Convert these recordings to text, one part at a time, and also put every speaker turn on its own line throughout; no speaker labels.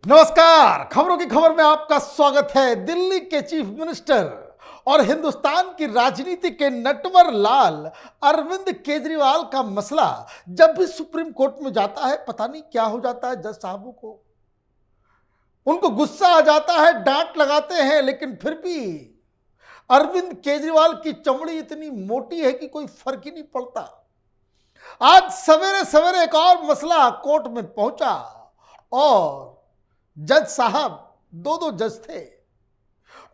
नमस्कार। खबरों की खबर में आपका स्वागत है। दिल्ली के चीफ मिनिस्टर और हिंदुस्तान की राजनीति के नटवर लाल अरविंद केजरीवाल का मसला जब भी सुप्रीम कोर्ट में जाता है पता नहीं क्या हो जाता है। जज साहबों को उनको गुस्सा आ जाता है, डांट लगाते हैं, लेकिन फिर भी अरविंद केजरीवाल की चमड़ी इतनी मोटी है कि कोई फर्क ही नहीं पड़ता। आज सवेरे सवेरे एक और मसला कोर्ट में पहुंचा और जज साहब दो जज थे,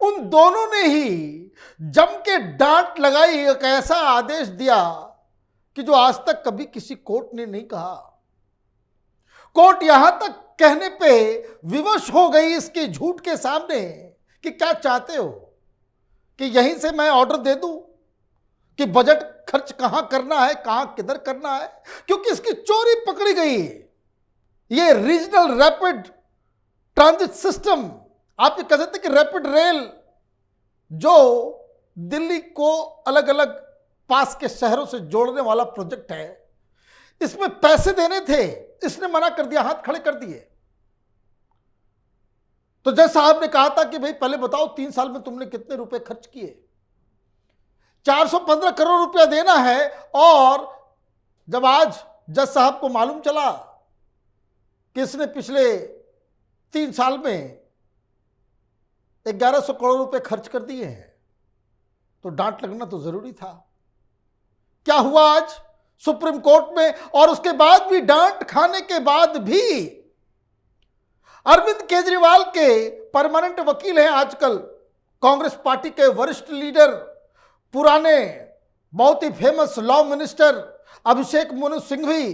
उन दोनों ने ही जम के डांट लगाई, एक ऐसा आदेश दिया कि जो आज तक कभी किसी कोर्ट ने नहीं कहा। कोर्ट यहां तक कहने पे विवश हो गई इसके झूठ के सामने कि क्या चाहते हो कि यहीं से मैं ऑर्डर दे दूं कि बजट खर्च कहां करना है, कहां किधर करना है, क्योंकि इसकी चोरी पकड़ी गई। ये रीजनल रैपिड ट्रांजिट सिस्टम, आप ये कह सकते कि रैपिड रेल जो दिल्ली को अलग अलग पास के शहरों से जोड़ने वाला प्रोजेक्ट है, इसमें पैसे देने थे, इसने मना कर दिया, हाथ खड़े कर दिए। तो जज साहब ने कहा था कि भाई पहले बताओ 3 साल में तुमने कितने रुपए खर्च किए। 415 करोड़ रुपया देना है। और जब आज जज साहब को मालूम चला कि इसने पिछले 3 साल में 1100 करोड़ रुपए खर्च कर दिए हैं, तो डांट लगना तो जरूरी था। क्या हुआ आज सुप्रीम कोर्ट में? और उसके बाद भी, डांट खाने के बाद भी, अरविंद केजरीवाल के परमानेंट वकील हैं आजकल कांग्रेस पार्टी के वरिष्ठ लीडर, पुराने बहुत ही famous law minister Abhishek Manu Singhvi,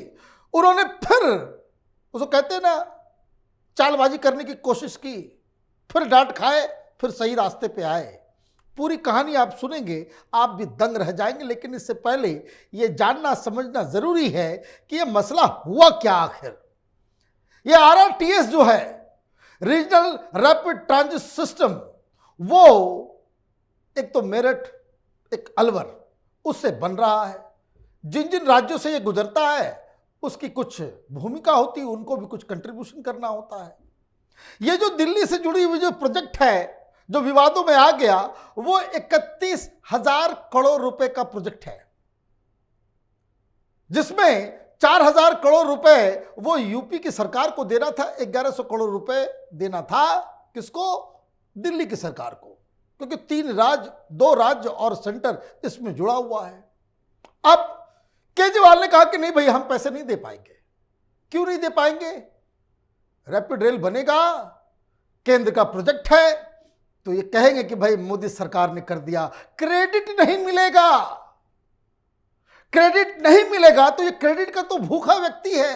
उन्होंने फिर उसको कहते हैं ना चालबाजी करने की कोशिश की, फिर डांट खाए, फिर सही रास्ते पे आए। पूरी कहानी आप सुनेंगे, आप भी दंग रह जाएंगे। लेकिन इससे पहले ये जानना समझना जरूरी है कि ये मसला हुआ क्या आखिर। ये आरआरटीएस जो है, रीजनल रैपिड ट्रांजिट सिस्टम, वो एक तो मेरठ, एक अलवर, उससे बन रहा है। जिन जिन राज्यों से ये गुजरता है उसकी कुछ भूमिका होती है, उनको भी कुछ कंट्रीब्यूशन करना होता है। ये जो दिल्ली से जुड़ी हुई जो प्रोजेक्ट है, जो विवादों में आ गया, वो 31,000 करोड़ रुपए का प्रोजेक्ट है, जिसमें 4,000 करोड़ रुपए वो यूपी की सरकार को देना था, 1100 करोड़ रुपए देना था किसको? दिल्ली की सरकार को, क्योंकि 2 राज्य और सेंटर इसमें जुड़ा हुआ है। अब केजरीवाल ने कहा कि नहीं भाई, हम पैसे नहीं दे पाएंगे। क्यों नहीं दे पाएंगे? रैपिड रेल बनेगा, केंद्र का प्रोजेक्ट है, तो ये कहेंगे कि भाई मोदी सरकार ने कर दिया। क्रेडिट नहीं मिलेगा, क्रेडिट नहीं मिलेगा, तो ये क्रेडिट का तो भूखा व्यक्ति है।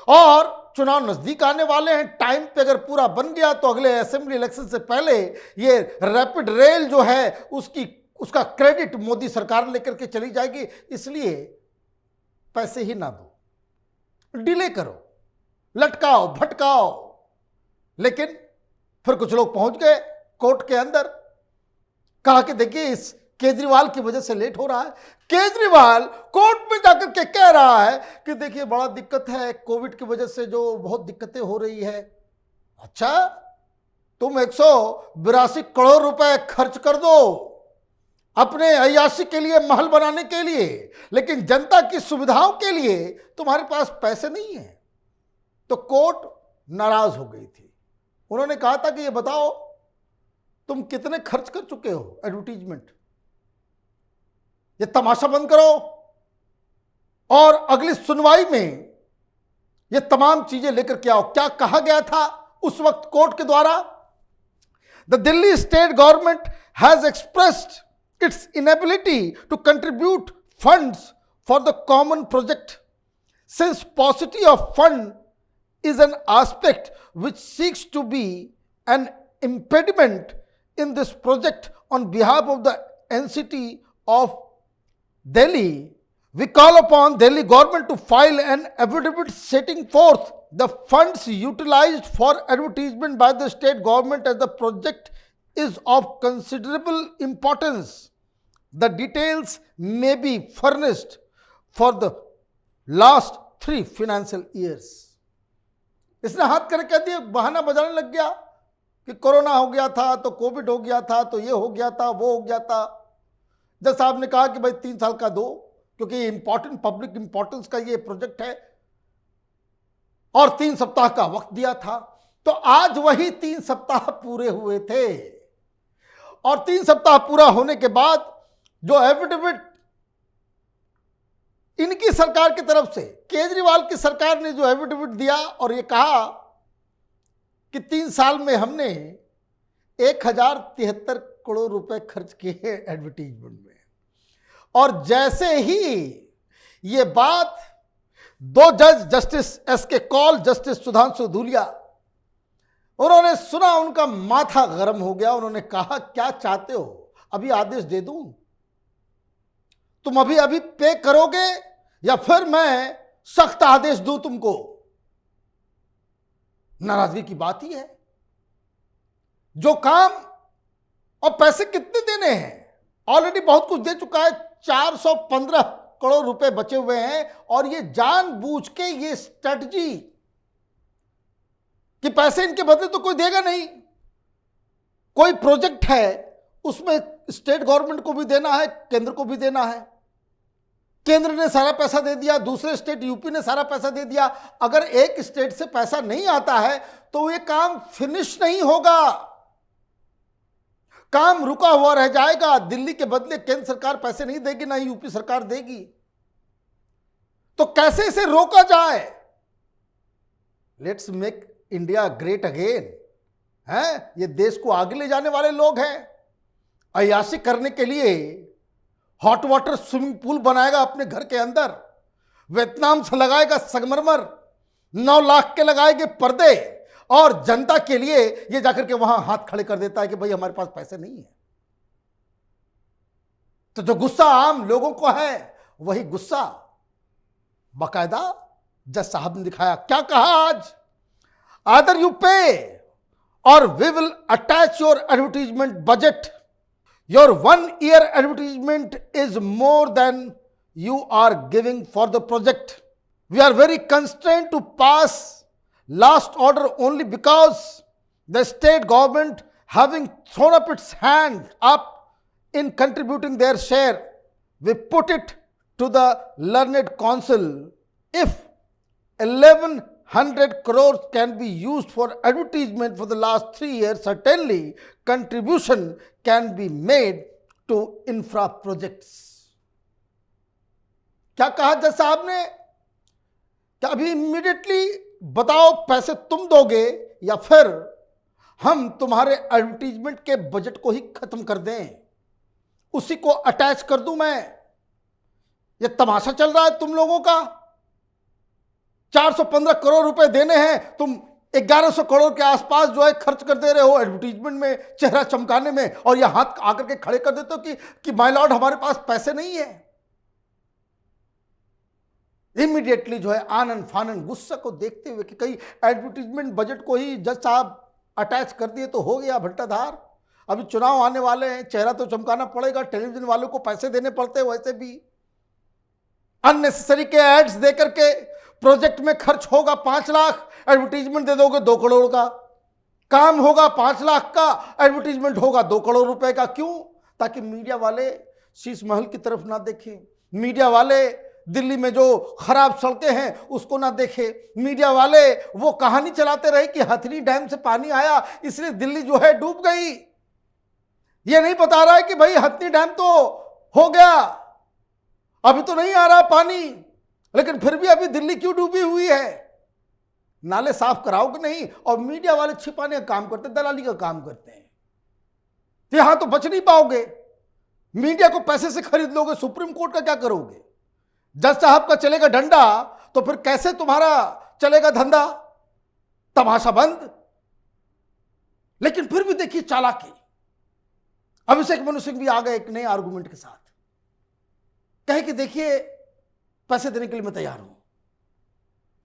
और चुनाव नजदीक आने वाले हैं, टाइम पे अगर पूरा बन गया तो अगले असेंबली इलेक्शन से पहले ये रैपिड रेल जो है उसका क्रेडिट मोदी सरकार लेकर के चली जाएगी। इसलिए पैसे ही ना दो, डिले करो, लटकाओ भटकाओ। लेकिन फिर कुछ लोग पहुंच गए कोर्ट के अंदर, कहा कि देखिए इस केजरीवाल की वजह से लेट हो रहा है। केजरीवाल कोर्ट में जाकर के कह रहा है कि देखिए बड़ा दिक्कत है, कोविड की वजह से जो बहुत दिक्कतें हो रही है। अच्छा, तुम 182 करोड़ रुपए खर्च कर दो अपने अय्याशी के लिए, महल बनाने के लिए, लेकिन जनता की सुविधाओं के लिए तुम्हारे पास पैसे नहीं है। तो कोर्ट नाराज हो गई थी। उन्होंने कहा था कि ये बताओ तुम कितने खर्च कर चुके हो एडवर्टीजमेंट, ये तमाशा बंद करो। और अगली सुनवाई में ये तमाम चीजें लेकर के आओ। क्या कहा गया था उस वक्त कोर्ट के द्वारा? The Delhi state government has expressed its inability to contribute funds for the common project. Since paucity of fund is an aspect which seeks to be an impediment in this project on behalf of the NCT of Delhi, we call upon Delhi government to file an affidavit setting forth the funds utilized for advertisement by the state government as the project is of considerable importance. The details may be furnished for the last 3 financial years. इसने हाथ करके कह दिया, बहाना बजाने लग गया कि कोरोना हो गया था, तो कोविड हो गया था, तो ये हो गया था, वो हो गया था। जज साहब ने कहा कि भाई 3 साल का दो, क्योंकि इंपॉर्टेंट पब्लिक इंपॉर्टेंस का ये प्रोजेक्ट है, और 3 सप्ताह का वक्त दिया था। तो आज वही 3 सप्ताह पूरे हुए थे, और 3 सप्ताह पूरा होने के बाद जो एफिडेविट इनकी सरकार की तरफ से, केजरीवाल की सरकार ने जो एफिडेविट दिया और ये कहा कि 3 साल में हमने 1073 करोड़ रुपए खर्च किए एडवर्टीजमेंट में, और जैसे ही ये बात 2 जज, justice S K Kaul, justice Sudhanshu Dhulia, उन्होंने सुना, उनका माथा गर्म हो गया। उन्होंने कहा, क्या चाहते हो, अभी आदेश दे दूं? तुम अभी अभी पे करोगे या फिर मैं सख्त आदेश दूं तुमको? नाराजगी की बात ही है। जो काम और पैसे कितने देने हैं, ऑलरेडी बहुत कुछ दे चुका है। 415 करोड़ रुपए बचे हुए हैं, और ये जानबूझ के ये स्ट्रेटजी कि पैसे इनके बदले तो कोई देगा नहीं। कोई प्रोजेक्ट है, उसमें स्टेट गवर्नमेंट को भी देना है, केंद्र को भी देना है। केंद्र ने सारा पैसा दे दिया, दूसरे स्टेट यूपी ने सारा पैसा दे दिया। अगर एक स्टेट से पैसा नहीं आता है तो ये काम फिनिश नहीं होगा, काम रुका हुआ रह जाएगा। दिल्ली के बदले केंद्र सरकार पैसे नहीं देगी, ना यूपी सरकार देगी। तो कैसे इसे रोका जाए? Let's make India great again है, ये देश को आगे ले जाने वाले लोग हैं। अय्याशी करने के लिए हॉट वाटर स्विमिंग पूल बनाएगा अपने घर के अंदर, वियतनाम से लगाएगा संगमरमर, 9 लाख के लगाएंगे पर्दे, और जनता के लिए ये जाकर के वहां हाथ खड़े कर देता है कि भाई हमारे पास पैसे नहीं है। तो जो गुस्सा आम लोगों को है, वही गुस्सा बाकायदा जज साहब ने दिखाया। क्या कहा आज? आदर यू पे और we will attach your advertisement budget. Your 1 year advertisement is more than you are giving for the project. We are very constrained to pass last order only because the state government having thrown up its hand up in contributing their share. We put it to the learned council. If 1100 crores can be used for advertisement for the last 3 years, certainly contribution can be made to infra projects. क्या कहा जज साहब ने? क्या अभी immediately बताओ पैसे तुम दोगे या फिर हम तुम्हारे एडवर्टीजमेंट के बजट को ही खत्म कर दें, उसी को अटैच कर दूं मैं? ये तमाशा चल रहा है तुम लोगों का। 415 करोड़ रुपए देने हैं, तुम 1100 करोड़ के आसपास जो है खर्च कर दे रहे हो एडवर्टीजमेंट में, चेहरा चमकाने में, और यह हाथ आकर के खड़े कर देते हो कि माय लॉर्ड हमारे पास पैसे नहीं है। इमीडिएटली जो है आनन फानन गुस्सा को देखते हुए कि कहीं एडवर्टीजमेंट बजट को ही जज साहब अटैच कर दिए तो हो गया भट्टाधार। अभी चुनाव आने वाले हैं, चेहरा तो चमकाना पड़ेगा, टेलीविजन वालों को पैसे देने पड़ते हैं। वैसे भी अननेसेसरी के एड्स देकर के प्रोजेक्ट में खर्च होगा 5 लाख, एडवर्टीजमेंट दे दोगे 2 करोड़ का। काम होगा 5 लाख का, एडवर्टीजमेंट होगा 2 करोड़ रुपए का। क्यों? ताकि मीडिया वाले शीश महल की तरफ ना देखें, मीडिया वाले दिल्ली में जो खराब सड़कें हैं उसको ना देखें, मीडिया वाले वो कहानी चलाते रहे कि हथनी डैम से पानी आया इसलिए दिल्ली जो है डूब गई। ये नहीं बता रहा है कि भाई हथनी डैम तो हो गया, अभी तो नहीं आ रहा पानी, लेकिन फिर भी अभी दिल्ली क्यों डूबी हुई है? नाले साफ कराओगे नहीं, और मीडिया वाले छिपाने का काम करते हैं, दलाली का काम करते हैं। तो यहां तो बच नहीं पाओगे। मीडिया को पैसे से खरीद लोगे, सुप्रीम कोर्ट का क्या करोगे? जज साहब का चलेगा डंडा तो फिर कैसे तुम्हारा चलेगा धंधा? तमाशा बंद। लेकिन फिर भी देखिए चालाकी, अभिषेक मनु सिंह भी आ गए एक नए आर्गुमेंट के साथ, कहे कि देखिए पैसे देने के लिए मैं तैयार हूं,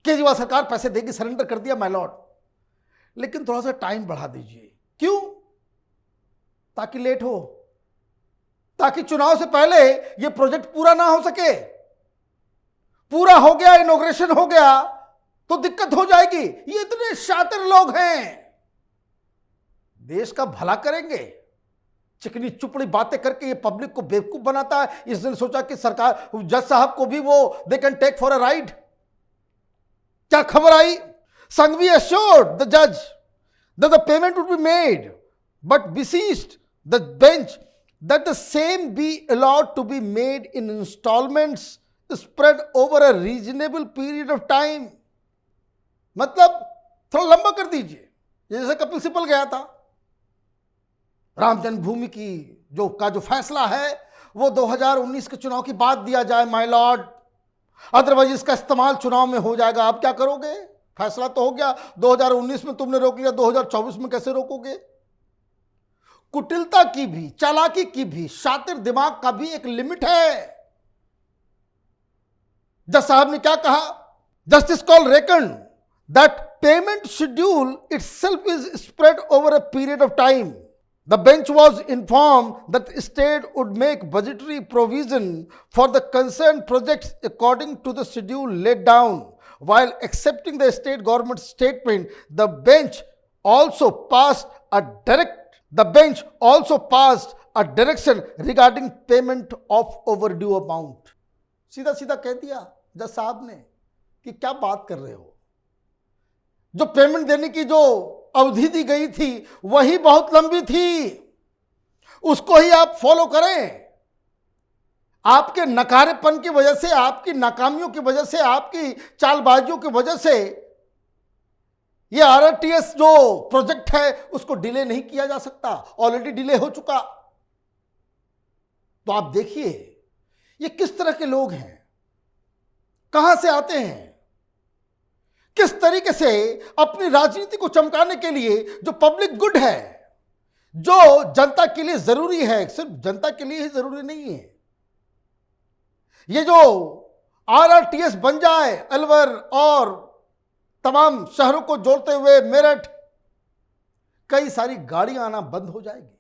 केजरीवाल सरकार पैसे देगी, सरेंडर कर दिया माय लॉर्ड, लेकिन थोड़ा सा टाइम बढ़ा दीजिए। क्यों? ताकि लेट हो, ताकि चुनाव से पहले यह प्रोजेक्ट पूरा ना हो सके। पूरा हो गया, इनॉग्रेशन हो गया, तो दिक्कत हो जाएगी। ये इतने शातिर लोग हैं, देश का भला करेंगे, चिकनी चुपड़ी बातें करके ये पब्लिक को बेवकूफ बनाता है। इसने सोचा कि सरकार जज साहब को भी वो they can take for a ride. क्या खबर आई? Sanghvi assured the judge that the payment would be made, but beseeched the bench that the same be allowed to be made in installments spread over a reasonable period of time। मतलब थोड़ा लंबा कर दीजिए, जैसे कपिल सिब्बल गया था। राम जन्मभूमि की जो फैसला है वो 2019 के चुनाव की बाद दिया जाए माय लॉर्ड, अदरवाइज इसका इस्तेमाल चुनाव में हो जाएगा। आप क्या करोगे? फैसला तो हो गया, 2019 में तुमने रोक लिया, 2024 में कैसे रोकोगे? कुटिलता की भी, चालाकी की भी, शातिर दिमाग का भी एक लिमिट है। जज साहब ने क्या कहा? Justice call reckon that payment schedule itself is spread over a period of time. The bench was informed that the state would make budgetary provision for the concerned projects according to the schedule laid down. While accepting the state government's statement, the bench also passed a direction regarding payment of overdue amount. सीधा सीधा कह दिया जज साहब ने कि क्या बात कर रहे हो, जो पेमेंट देने की जो अवधि दी गई थी वही बहुत लंबी थी, उसको ही आप फॉलो करें। आपके नकारेपन की वजह से, आपकी नाकामियों की वजह से, आपकी चालबाजियों की वजह से ये आरटीएस जो प्रोजेक्ट है उसको डिले नहीं किया जा सकता, ऑलरेडी डिले हो चुका। तो आप देखिए ये किस तरह के लोग हैं, कहां से आते हैं, किस तरीके से अपनी राजनीति को चमकाने के लिए जो पब्लिक गुड है, जो जनता के लिए जरूरी है, सिर्फ जनता के लिए ही जरूरी नहीं है। ये जो आरआरटीएस बन जाए, अलवर और तमाम शहरों को जोड़ते हुए मेरठ, कई सारी गाड़ियां आना बंद हो जाएगी,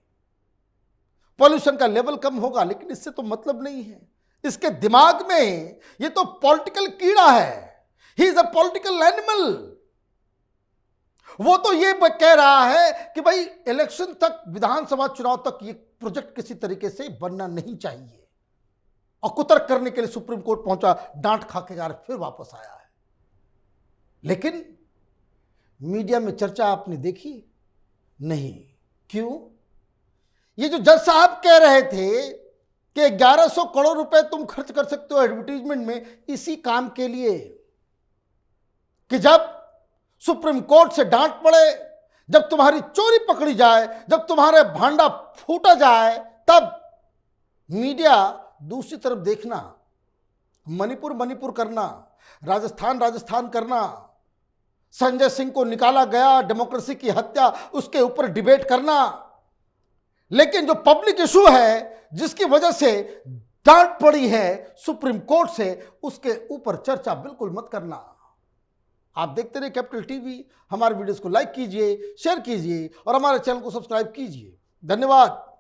पॉल्यूशन का लेवल कम होगा, लेकिन इससे तो मतलब नहीं है। इसके दिमाग में ये तो पॉलिटिकल कीड़ा है, he is a political animal. वो तो ये कह रहा है कि भाई इलेक्शन तक, विधानसभा चुनाव तक ये प्रोजेक्ट किसी तरीके से बनना नहीं चाहिए, और कुतर्क करने के लिए सुप्रीम कोर्ट पहुंचा, डांट खा के यार फिर वापस आया है। लेकिन मीडिया में चर्चा आपने देखी नहीं, क्यों? ये जो जज साहब कह रहे थे कि 1100 करोड़ रुपए तुम खर्च कर सकते हो एडवर्टीजमेंट में, इसी काम के लिए कि जब सुप्रीम कोर्ट से डांट पड़े, जब तुम्हारी चोरी पकड़ी जाए, जब तुम्हारे भांडा फूटा जाए, तब मीडिया दूसरी तरफ देखना, मणिपुर करना, राजस्थान करना, संजय सिंह को निकाला गया, डेमोक्रेसी की हत्या, उसके ऊपर डिबेट करना। लेकिन जो पब्लिक इशू है जिसकी वजह से डांट पड़ी है सुप्रीम कोर्ट से, उसके ऊपर चर्चा बिल्कुल मत करना। आप देखते रहिए कैपिटल टीवी, हमारे वीडियोस को लाइक कीजिए, शेयर कीजिए और हमारे चैनल को सब्सक्राइब कीजिए। धन्यवाद।